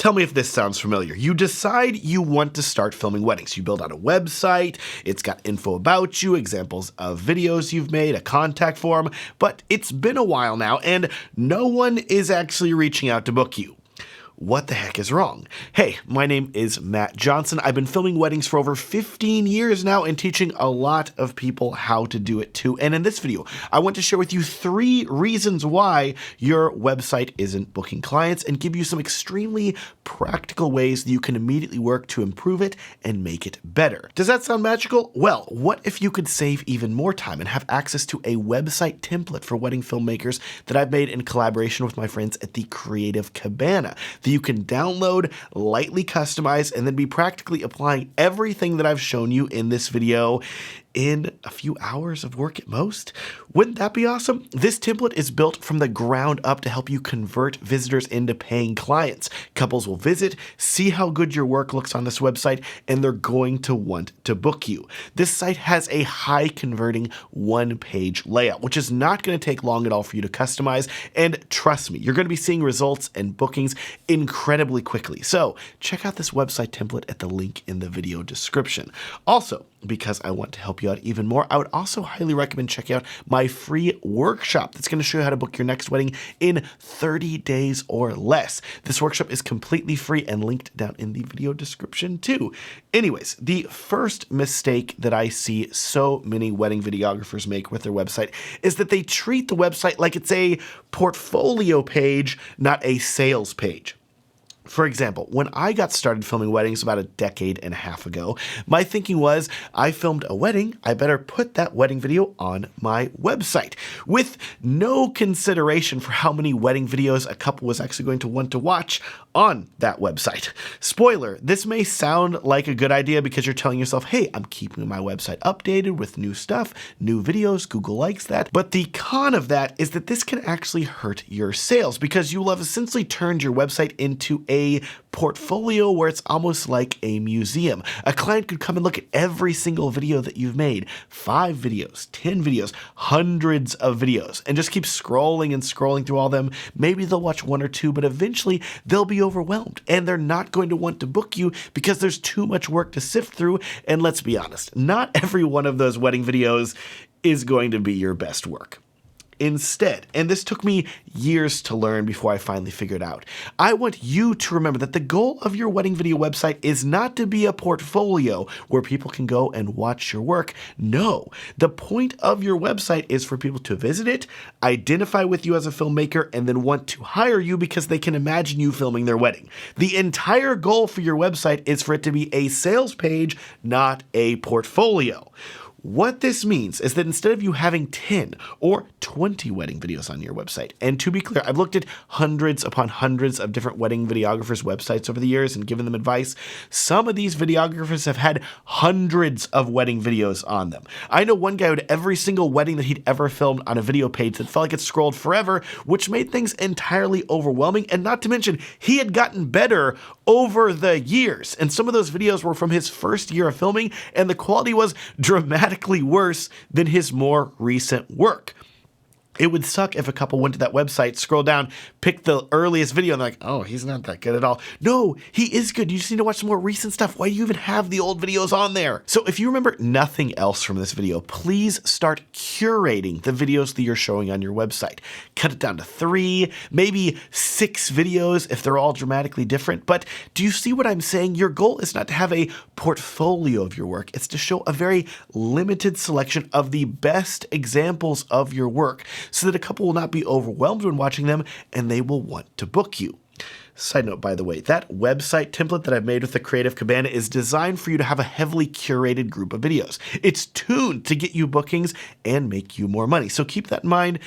Tell me if this sounds familiar. You decide you want to start filming weddings. You build out a website, it's got info about you, examples of videos you've made, a contact form, but it's been a while now and no one is actually reaching out to book you. What the heck is wrong? Hey, my name is Matt Johnson. I've been filming weddings for over 15 years now and teaching a lot of people how to do it too. And in this video, I want to share with you 3 reasons why your website isn't booking clients and give you some extremely practical ways that you can immediately work to improve it and make it better. Does that sound magical? Well, what if you could save even more time and have access to a website template for wedding filmmakers that I've made in collaboration with my friends at the Creative Cabana that you can download, lightly customize, and then be practically applying everything that I've shown you in this video in a few hours of work at most? Wouldn't that be awesome? This template is built from the ground up to help you convert visitors into paying clients. Couples will visit, see how good your work looks on this website, and they're going to want to book you. This site has a high converting 1-page layout, which is not going to take long at all for you to customize. And trust me, you're going to be seeing results and bookings incredibly quickly. So check out this website template at the link in the video description. Also, because I want to help you out even more, I would also highly recommend checking out my free workshop that's going to show you how to book your next wedding in 30 days or less. This workshop is completely free and linked down in the video description too. Anyways, the first mistake that I see so many wedding videographers make with their website is that they treat the website like it's a portfolio page, not a sales page. For example, when I got started filming weddings about a decade and a half ago, my thinking was, I filmed a wedding, I better put that wedding video on my website, with no consideration for how many wedding videos a couple was actually going to want to watch on that website. Spoiler, this may sound like a good idea because you're telling yourself, hey, I'm keeping my website updated with new stuff, new videos, Google likes that. But the con of that is that this can actually hurt your sales because you will have essentially turned your website into a portfolio where it's almost like a museum. A client could come and look at every single video that you've made, 5 videos, 10 videos, hundreds of videos, and just keep scrolling and scrolling through all of them. Maybe they'll watch 1 or 2, but eventually they'll be overwhelmed and they're not going to want to book you because there's too much work to sift through. And let's be honest, not every one of those wedding videos is going to be your best work. Instead, and this took me years to learn before I finally figured out, I want you to remember that the goal of your wedding video website is not to be a portfolio where people can go and watch your work. No, the point of your website is for people to visit it, identify with you as a filmmaker, and then want to hire you because they can imagine you filming their wedding. The entire goal for your website is for it to be a sales page, not a portfolio. What this means is that instead of you having 10 or 20 wedding videos on your website, and to be clear, I've looked at hundreds upon hundreds of different wedding videographers' websites over the years and given them advice. Some of these videographers have had hundreds of wedding videos on them. I know one guy who had every single wedding that he'd ever filmed on a video page that felt like it scrolled forever, which made things entirely overwhelming, and not to mention, he had gotten better over the years. And some of those videos were from his first year of filming, and the quality was dramatically worse than his more recent work. It would suck if a couple went to that website, scroll down, pick the earliest video, and they're like, oh, he's not that good at all. No, he is good. You just need to watch some more recent stuff. Why do you even have the old videos on there? So if you remember nothing else from this video, please start curating the videos that you're showing on your website. Cut it down to 3, maybe 6 videos if they're all dramatically different. But do you see what I'm saying? Your goal is not to have a portfolio of your work. It's to show a very limited selection of the best examples of your work, so that a couple will not be overwhelmed when watching them and they will want to book you. Side note, by the way, that website template that I've made with the Creative Cabana is designed for you to have a heavily curated group of videos. It's tuned to get you bookings and make you more money. So keep that in mind.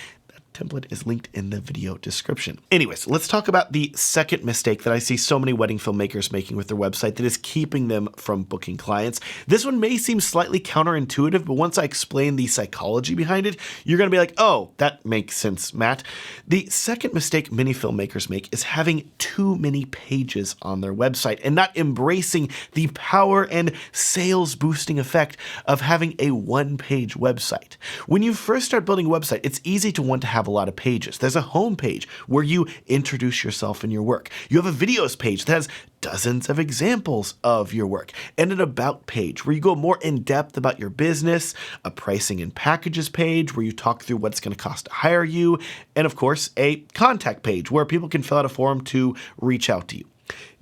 Template is linked in the video description. Anyways, let's talk about the second mistake that I see so many wedding filmmakers making with their website that is keeping them from booking clients. This one may seem slightly counterintuitive, but once I explain the psychology behind it, you're going to be like, oh, that makes sense, Matt. The second mistake many filmmakers make is having too many pages on their website and not embracing the power and sales boosting effect of having a 1-page website. When you first start building a website, it's easy to want to have have a lot of pages. There's a home page where you introduce yourself and your work. You have a videos page that has dozens of examples of your work, and an about page where you go more in depth about your business, a pricing and packages page where you talk through what it's going to cost to hire you, and of course, a contact page where people can fill out a form to reach out to you.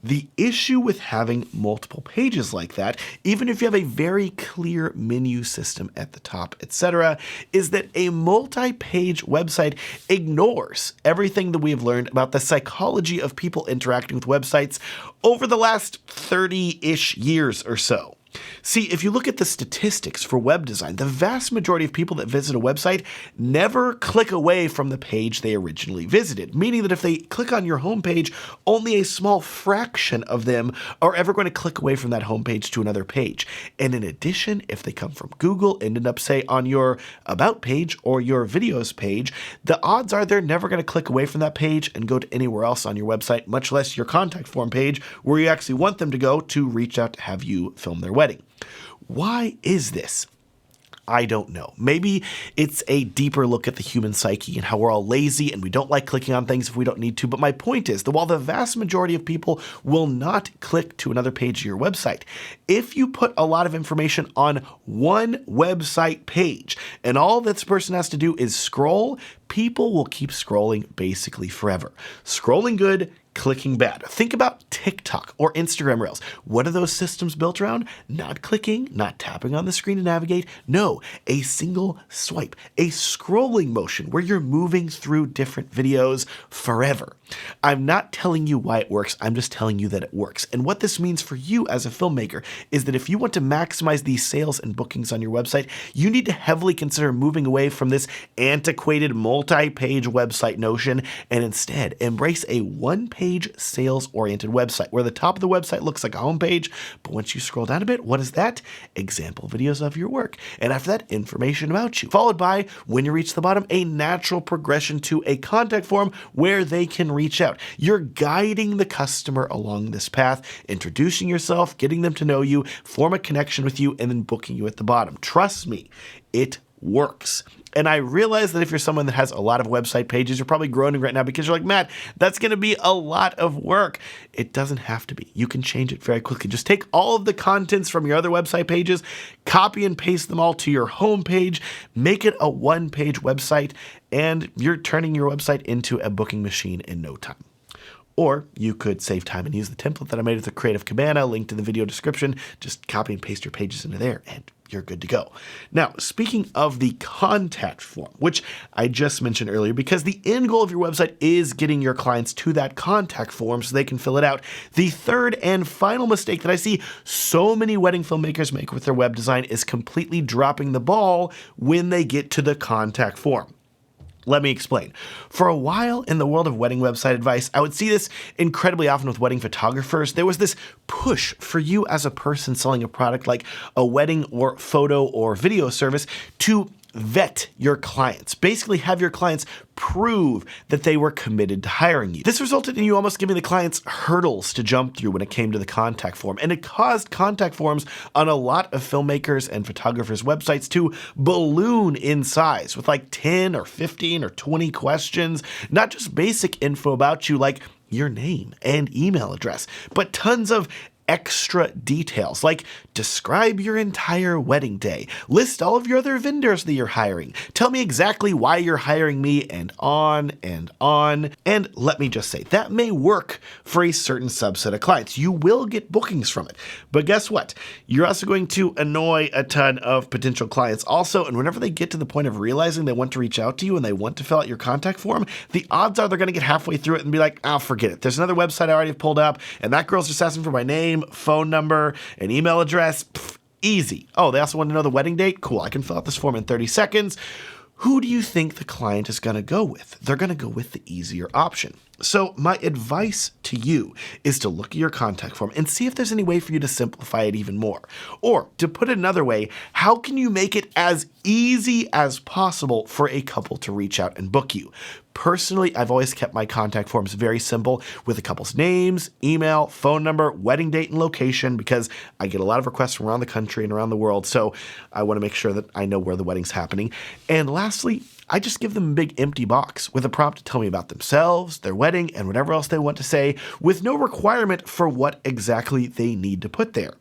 The issue with having multiple pages like that, even if you have a very clear menu system at the top, etc., is that a multi-page website ignores everything that we have learned about the psychology of people interacting with websites over the last 30-ish years or so. See, if you look at the statistics for web design, the vast majority of people that visit a website never click away from the page they originally visited, meaning that if they click on your homepage, only a small fraction of them are ever going to click away from that homepage to another page. And in addition, if they come from Google and end up, say, on your About page or your Videos page, the odds are they're never going to click away from that page and go to anywhere else on your website, much less your contact form page where you actually want them to go to reach out to have you film their wedding. Why is this? I don't know. Maybe it's a deeper look at the human psyche and how we're all lazy and we don't like clicking on things if we don't need to. But my point is that while the vast majority of people will not click to another page of your website, if you put a lot of information on one website page and all this person has to do is scroll, people will keep scrolling basically forever. Scrolling good, clicking bad. Think about TikTok or Instagram Reels. What are those systems built around? Not clicking, not tapping on the screen to navigate. No, a single swipe, a scrolling motion where you're moving through different videos forever. I'm not telling you why it works. I'm just telling you that it works. And what this means for you as a filmmaker is that if you want to maximize these sales and bookings on your website, you need to heavily consider moving away from this antiquated multi-page website notion and instead embrace a one-page sales-oriented website where the top of the website looks like a homepage, but once you scroll down a bit, what is that? Example videos of your work. And after that, information about you. Followed by, when you reach the bottom, a natural progression to a contact form where they can reach out. You're guiding the customer along this path, introducing yourself, getting them to know you, form a connection with you, and then booking you at the bottom. Trust me, it works. And I realize that if you're someone that has a lot of website pages, you're probably groaning right now because you're like, Matt, that's going to be a lot of work. It doesn't have to be. You can change it very quickly. Just take all of the contents from your other website pages, copy and paste them all to your home page, make it a one-page website, and you're turning your website into a booking machine in no time. Or you could save time and use the template that I made with the Creative Cabana, link to the video description, just copy and paste your pages into there, and you're good to go. Now, speaking of the contact form, which I just mentioned earlier, because the end goal of your website is getting your clients to that contact form so they can fill it out, the third and final mistake that I see so many wedding filmmakers make with their web design is completely dropping the ball when they get to the contact form. Let me explain. For a while in the world of wedding website advice, I would see this incredibly often with wedding photographers. There was this push for you as a person selling a product like a wedding or photo or video service to vet your clients. Basically have your clients prove that they were committed to hiring you. This resulted in you almost giving the clients hurdles to jump through when it came to the contact form, and it caused contact forms on a lot of filmmakers and photographers' websites to balloon in size with like 10 or 15 or 20 questions, not just basic info about you like your name and email address, but tons of extra details like describe your entire wedding day, list all of your other vendors that you're hiring, tell me exactly why you're hiring me, and on and on. And let me just say, that may work for a certain subset of clients. You will get bookings from it. But guess what? You're also going to annoy a ton of potential clients also, and whenever they get to the point of realizing they want to reach out to you and they want to fill out your contact form, the odds are they're going to get halfway through it and be like, oh, forget it. There's another website I already have pulled up, and that girl's just asking for my name, phone number, and email address. Pfft, easy. Oh, they also want to know the wedding date? Cool, I can fill out this form in 30 seconds. Who do you think the client is going to go with? They're going to go with the easier option. So my advice to you is to look at your contact form and see if there's any way for you to simplify it even more. Or to put it another way, how can you make it as easy as possible for a couple to reach out and book you? Personally, I've always kept my contact forms very simple with a couple's names, email, phone number, wedding date, and location because I get a lot of requests from around the country and around the world, so I want to make sure that I know where the wedding's happening. And lastly, I just give them a big empty box with a prompt to tell me about themselves, their wedding, and whatever else they want to say, with no requirement for what exactly they need to put there.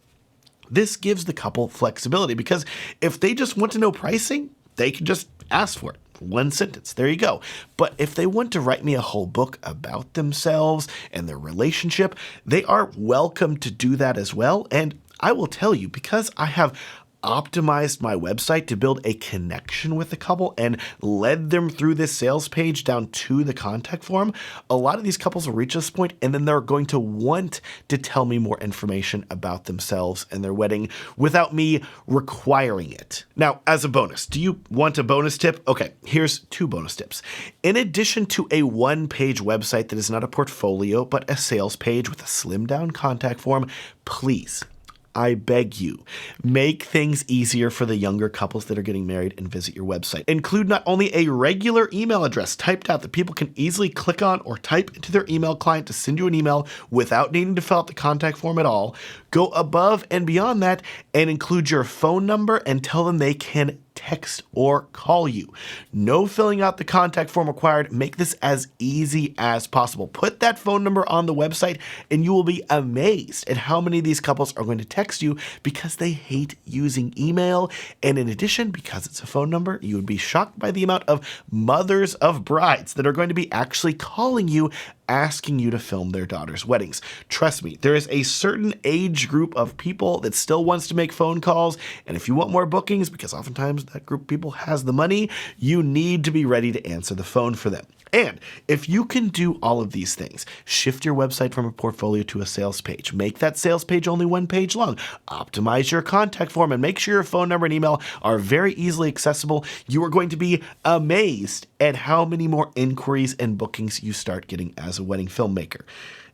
This gives the couple flexibility because if they just want to know pricing, they can just ask for it. One sentence, there you go. But if they want to write me a whole book about themselves and their relationship, they are welcome to do that as well. And I will tell you, because I have optimized my website to build a connection with the couple and led them through this sales page down to the contact form, a lot of these couples will reach this point and then they're going to want to tell me more information about themselves and their wedding without me requiring it. Now, as a bonus, do you want a bonus tip? Okay, here's 2 bonus tips. In addition to a one-page website that is not a portfolio but a sales page with a slimmed-down contact form, please, I beg you, make things easier for the younger couples that are getting married and visit your website. Include not only a regular email address typed out that people can easily click on or type into their email client to send you an email without needing to fill out the contact form at all. Go above and beyond that and include your phone number and tell them they can text or call you. No filling out the contact form required. Make this as easy as possible. Put that phone number on the website and you will be amazed at how many of these couples are going to text you because they hate using email. And in addition, because it's a phone number, you would be shocked by the amount of mothers of brides that are going to be actually calling you asking you to film their daughter's weddings. Trust me, there is a certain age group of people that still wants to make phone calls, and if you want more bookings, because oftentimes that group of people has the money, you need to be ready to answer the phone for them. And if you can do all of these things, shift your website from a portfolio to a sales page, make that sales page only 1 page long, optimize your contact form, and make sure your phone number and email are very easily accessible, you are going to be amazed at how many more inquiries and bookings you start getting as a wedding filmmaker.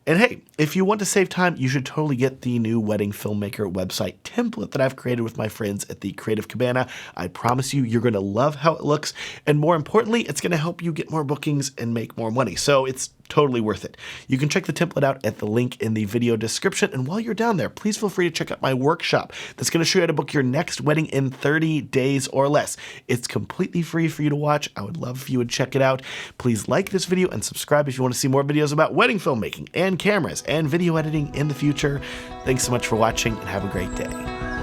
And hey, if you want to save time, you should totally get the new Wedding Filmmaker website template that I've created with my friends at the Creative Cabana. I promise you, you're going to love how it looks. And more importantly, it's going to help you get more bookings and make more money. So it's totally worth it. You can check the template out at the link in the video description. And while you're down there, please feel free to check out my workshop that's going to show you how to book your next wedding in 30 days or less. It's completely free for you to watch. I would love if you would check it out. Please like this video and subscribe if you want to see more videos about wedding filmmaking and cameras and video editing in the future. Thanks so much for watching and have a great day.